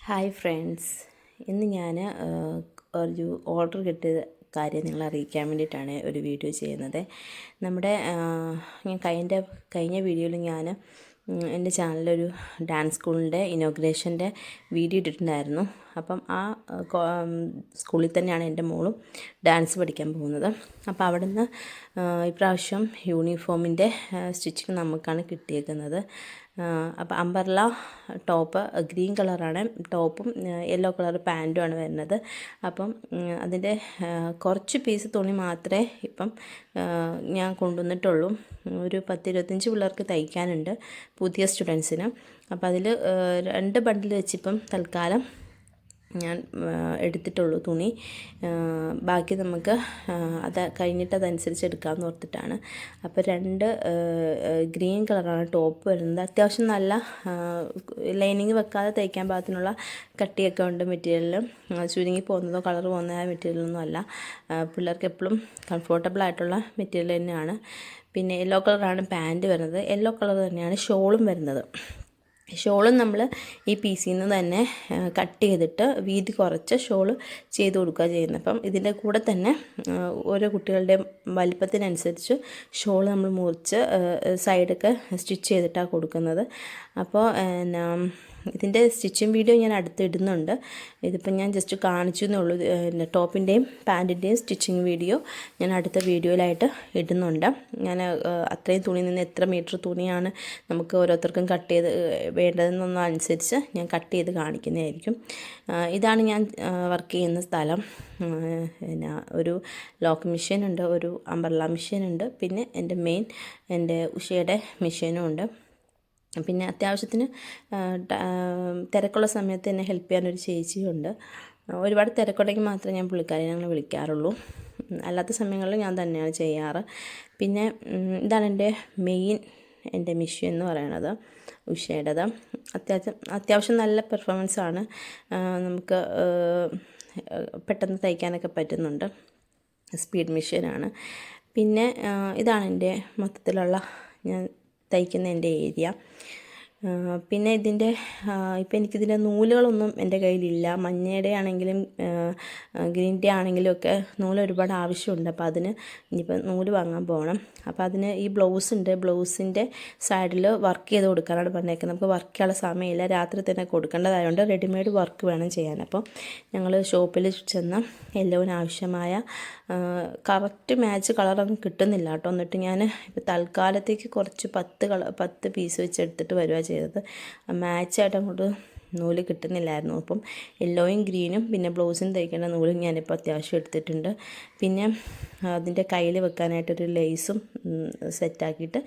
Hi friends, ഇന്ന് ഞാൻ ഒരു ഓർഡർ കിട്ടിയ കാര്യം നിങ്ങളെ അറിയിക്കാൻ വേണ്ടിയിട്ടാണ് ഒരു വീഡിയോ ചെയ്യുന്നത്. നമ്മുടെ ഞാൻ കഴിഞ്ഞ വീഡിയോയിൽ ഞാൻ എൻ്റെ ചാനലിലൊരു ഡാൻസ് സ്കൂളിൻ്റെ ഇനോഗ്രേഷൻ്റെ വീഡിയോ ഇട്ടിട്ടുണ്ടായിരുന്നു. അപ്പം ആ സ്കൂളിൽ തന്നെയാണ് എൻ്റെ മോളും ഡാൻസ് പഠിക്കാൻ പോകുന്നത്. അപ്പോൾ അവിടെ നിന്ന് ഇപ്രാവശ്യം യൂണിഫോമിൻ്റെ സ്റ്റിച്ചിങ് നമുക്കാണ് കിട്ടിയേക്കുന്നത്. അപ്പോൾ അംബർല ടോപ്പ് ഗ്രീൻ കളറാണ് ടോപ്പും യെല്ലോ കളർ പാൻറ്റുമാണ് വരുന്നത്. അപ്പം അതിൻ്റെ കുറച്ച് പീസ് തുണി മാത്രമേ ഇപ്പം ഞാൻ കൊണ്ടുവന്നിട്ടുള്ളൂ. ഒരു 10-25 പിള്ളേർക്ക് തയ്ക്കാനുണ്ട്, പുതിയ സ്റ്റുഡൻസിന്. അപ്പോൾ അതിൽ 2 ബണ്ടിൽ വെച്ചിപ്പം തൽക്കാലം ഞാൻ എടുത്തിട്ടുള്ളൂ തുണി. ബാക്കി നമുക്ക് അത് കഴിഞ്ഞിട്ട് അതനുസരിച്ച് എടുക്കാമെന്ന് ഓർത്തിട്ടാണ്. അപ്പോൾ 2 ഗ്രീൻ കളറാണ് ടോപ്പ് വരുന്നത്. അത്യാവശ്യം നല്ല ലൈനിങ് വെക്കാതെ തയ്ക്കാൻ പാകത്തിനുള്ള കട്ടിയൊക്കെ ഉണ്ട് മെറ്റീരിയൽ. ചുരുങ്ങി പോകുന്നതോ കളർ പോകുന്ന മെറ്റീരിയലൊന്നും അല്ല. പിള്ളേർക്ക് എപ്പോഴും കംഫർട്ടബിൾ ആയിട്ടുള്ള മെറ്റീരിയൽ തന്നെയാണ്. പിന്നെ യെല്ലോ കളറാണ് പാൻറ്റ് വരുന്നത്. യെല്ലോ കളർ തന്നെയാണ് ഷോളും വരുന്നത്. ഷോളും നമ്മൾ ഈ പീസിൽ നിന്ന് തന്നെ കട്ട് ചെയ്തിട്ട് വീതി കുറച്ച് ഷോള് ചെയ്ത് കൊടുക്കുക ചെയ്യുന്നത്. അപ്പം ഇതിൻ്റെ കൂടെ തന്നെ ഓരോ കുട്ടികളുടെ വലിപ്പത്തിനനുസരിച്ച് ഷോൾ നമ്മൾ മുറിച്ച് സൈഡൊക്കെ സ്റ്റിച്ച് ചെയ്തിട്ടാണ് കൊടുക്കുന്നത്. അപ്പോൾ ഇതിൻ്റെ സ്റ്റിച്ചിങ് വീഡിയോ ഞാൻ അടുത്ത് ഇടുന്നുണ്ട്. ഇതിപ്പോൾ ഞാൻ ജസ്റ്റ് കാണിച്ചു എന്നുള്ളൂ. ടോപ്പിൻ്റെയും പാൻറ്റിൻ്റെയും സ്റ്റിച്ചിങ് വീഡിയോ ഞാൻ അടുത്ത വീഡിയോയിലായിട്ട് ഇടുന്നുണ്ട്. ഞാൻ അത്രയും തുണി നിന്ന് എത്ര മീറ്റർ തുണിയാണ് നമുക്ക് ഓരോരുത്തർക്കും കട്ട് ചെയ്ത് വേണ്ടതെന്നൊന്നും അനുസരിച്ച് ഞാൻ കട്ട് ചെയ്ത് കാണിക്കുന്നതായിരിക്കും. ഇതാണ് ഞാൻ വർക്ക് ചെയ്യുന്ന സ്ഥലം. പിന്നെ ഒരു ലോക്ക് മെഷീനുണ്ട്, ഒരു അംബർല മെഷീനുണ്ട്, പിന്നെ എൻ്റെ ഉഷയുടെ മെഷീനും ഉണ്ട്. പിന്നെ അത്യാവശ്യത്തിന് തിരക്കുള്ള സമയത്ത് എന്നെ ഹെൽപ്പ് ചെയ്യാനൊരു ചേച്ചിയുണ്ട്. ഒരുപാട് തിരക്കുണ്ടെങ്കിൽ മാത്രമേ ഞാൻ പുള്ളിക്കാരെ ഞങ്ങൾ വിളിക്കാറുള്ളൂ. അല്ലാത്ത സമയങ്ങളിൽ ഞാൻ തന്നെയാണ് ചെയ്യാറ്. പിന്നെ ഇതാണ് എൻ്റെ മെഷീൻ എന്ന് പറയുന്നത്, ഉഷയുടേത്. അത്യാവശ്യം നല്ല പെർഫോമൻസാണ്. നമുക്ക് പെട്ടെന്ന് തയ്ക്കാനൊക്കെ പറ്റുന്നുണ്ട്. സ്പീഡ് മെഷീനാണ്. പിന്നെ ഇതാണ് എൻ്റെ മൊത്തത്തിലുള്ള ഞാൻ തയ്ക്കുന്ന എൻ്റെ ഏരിയ. പിന്നെ ഇതിൻ്റെ ഇപ്പം എനിക്കിതിൻ്റെ നൂലുകളൊന്നും എൻ്റെ കയ്യിലില്ല. മഞ്ഞയുടെ ആണെങ്കിലും ഗ്രീൻ ടീ ആണെങ്കിലും ഒക്കെ നൂല് ഒരുപാട് ആവശ്യമുണ്ട്. അപ്പോൾ അതിന് ഇനിയിപ്പോൾ നൂല് വാങ്ങാൻ പോകണം. അപ്പോൾ അതിന് ഈ ബ്ലൗസിൻ്റെ സൈഡിൽ വർക്ക് ചെയ്ത് കൊടുക്കാനാണ് പറഞ്ഞേക്കുന്നത്. നമുക്ക് വർക്ക് ചെയ്യാനുള്ള സമയമില്ല, രാത്രി തന്നെ കൊടുക്കേണ്ടതായതുകൊണ്ട് റെഡിമെയ്ഡ് വർക്ക് വേണം ചെയ്യാൻ. അപ്പോൾ ഞങ്ങൾ ഷോപ്പിൽ ചെന്ന് എല്ലാവരും ആവശ്യമായ കറക്റ്റ് മാച്ച് കളറൊന്നും കിട്ടുന്നില്ല കേട്ടോ. എന്നിട്ട് ഞാൻ ഇപ്പോൾ തൽക്കാലത്തേക്ക് കുറച്ച് 10 പീസ് വെച്ച് എടുത്തിട്ട് വരിക ചെയ്തത്. മാച്ചായിട്ട് അങ്ങോട്ട് നൂല് കിട്ടുന്നില്ലായിരുന്നു. അപ്പം യെല്ലോയും ഗ്രീനും പിന്നെ ബ്ലൗസിന് തയ്ക്കേണ്ട നൂലും ഞാനിപ്പോൾ അത്യാവശ്യം എടുത്തിട്ടുണ്ട്. പിന്നെ അതിൻ്റെ കയ്യിൽ വെക്കാനായിട്ടൊരു ലേസും സെറ്റാക്കിയിട്ട്